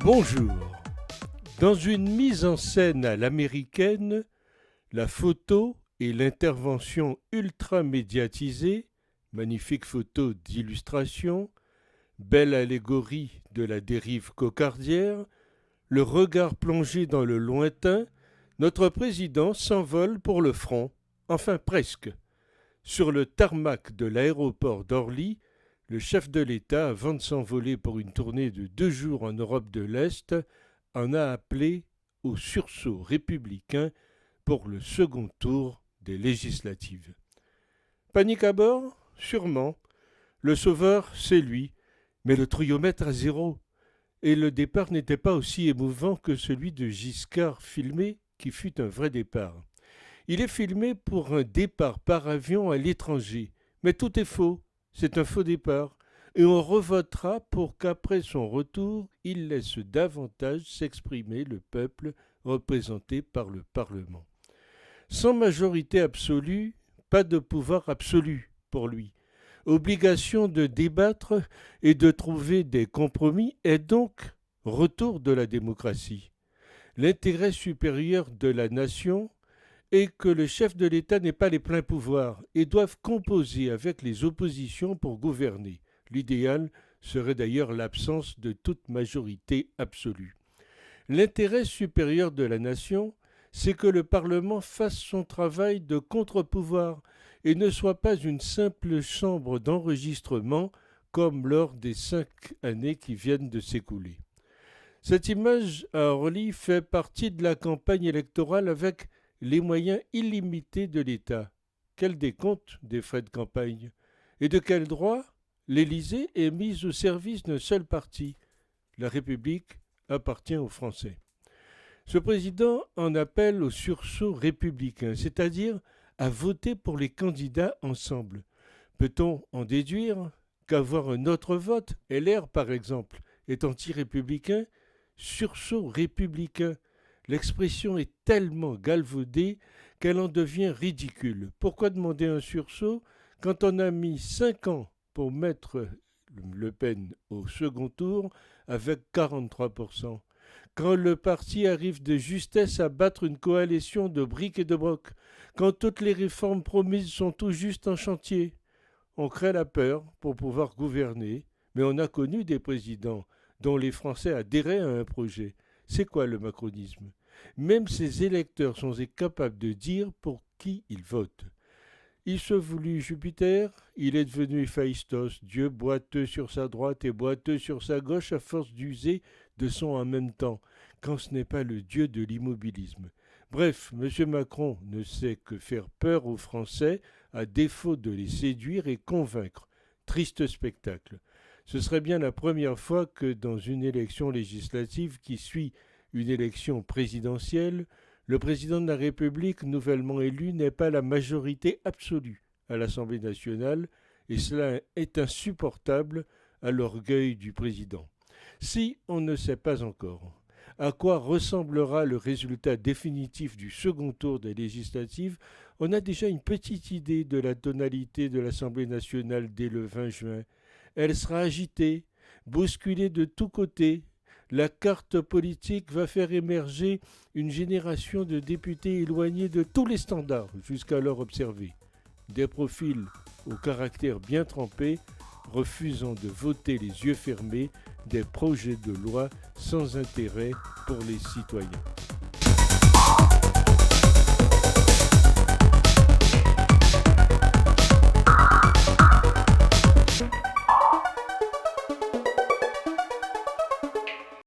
Bonjour. Dans une mise en scène à l'américaine, la photo et l'intervention ultra médiatisée, magnifique photo d'illustration, belle allégorie de la dérive cocardière, le regard plongé dans le lointain, notre président s'envole pour le front, enfin presque. Sur le tarmac de l'aéroport d'Orly, le chef de l'État, avant de s'envoler pour une tournée de 2 jours en Europe de l'Est, en a appelé au sursaut républicain pour le second tour des législatives. Panique à bord? Sûrement. Le sauveur, c'est lui, mais le trouillomètre à zéro. Et le départ n'était pas aussi émouvant que celui de Giscard filmé, qui fut un vrai départ. Il est filmé pour un départ par avion à l'étranger, mais tout est faux, c'est un faux départ, et on revotera pour qu'après son retour, il laisse davantage s'exprimer le peuple représenté par le Parlement. Sans majorité absolue, pas de pouvoir absolu pour lui. Obligation de débattre et de trouver des compromis et donc retour de la démocratie. L'intérêt supérieur de la nation est que le chef de l'État n'ait pas les pleins pouvoirs et doive composer avec les oppositions pour gouverner. L'idéal serait d'ailleurs l'absence de toute majorité absolue. L'intérêt supérieur de la nation, c'est que le Parlement fasse son travail de contre-pouvoir et ne soit pas une simple chambre d'enregistrement comme lors des 5 années qui viennent de s'écouler. Cette image à Orly fait partie de la campagne électorale avec les moyens illimités de l'État. Quel décompte des frais de campagne? Et de quel droit l'Élysée est mise au service d'un seul parti? La République appartient aux Français. Ce président en appelle au sursaut républicain, c'est-à-dire à voter pour les candidats ensemble. Peut-on en déduire qu'avoir un autre vote, LR par exemple, est anti-républicain? Sursaut républicain. L'expression est tellement galvaudée qu'elle en devient ridicule. Pourquoi demander un sursaut quand on a mis 5 ans pour mettre Le Pen au second tour avec 43%? Quand le parti arrive de justesse à battre une coalition de briques et de brocs, quand toutes les réformes promises sont tout juste en chantier, on crée la peur pour pouvoir gouverner, mais on a connu des présidents dont les Français adhéraient à un projet. C'est quoi le macronisme? Même ses électeurs sont incapables de dire pour qui ils votent. Il se voulut Jupiter, il est devenu Héphaïstos, Dieu boiteux sur sa droite et boiteux sur sa gauche à force d'user de son en même temps, quand ce n'est pas le dieu de l'immobilisme. Bref, M. Macron ne sait que faire peur aux Français à défaut de les séduire et convaincre. Triste spectacle. Ce serait bien la première fois que dans une élection législative qui suit une élection présidentielle, le président de la République nouvellement élu n'ait pas la majorité absolue à l'Assemblée nationale, et cela est insupportable à l'orgueil du président. Si on ne sait pas encore à quoi ressemblera le résultat définitif du second tour des législatives, on a déjà une petite idée de la tonalité de l'Assemblée nationale dès le 20 juin. Elle sera agitée, bousculée de tous côtés. La carte politique va faire émerger une génération de députés éloignés de tous les standards jusqu'alors observés. Des profils au caractère bien trempé, refusant de voter les yeux fermés des projets de loi sans intérêt pour les citoyens.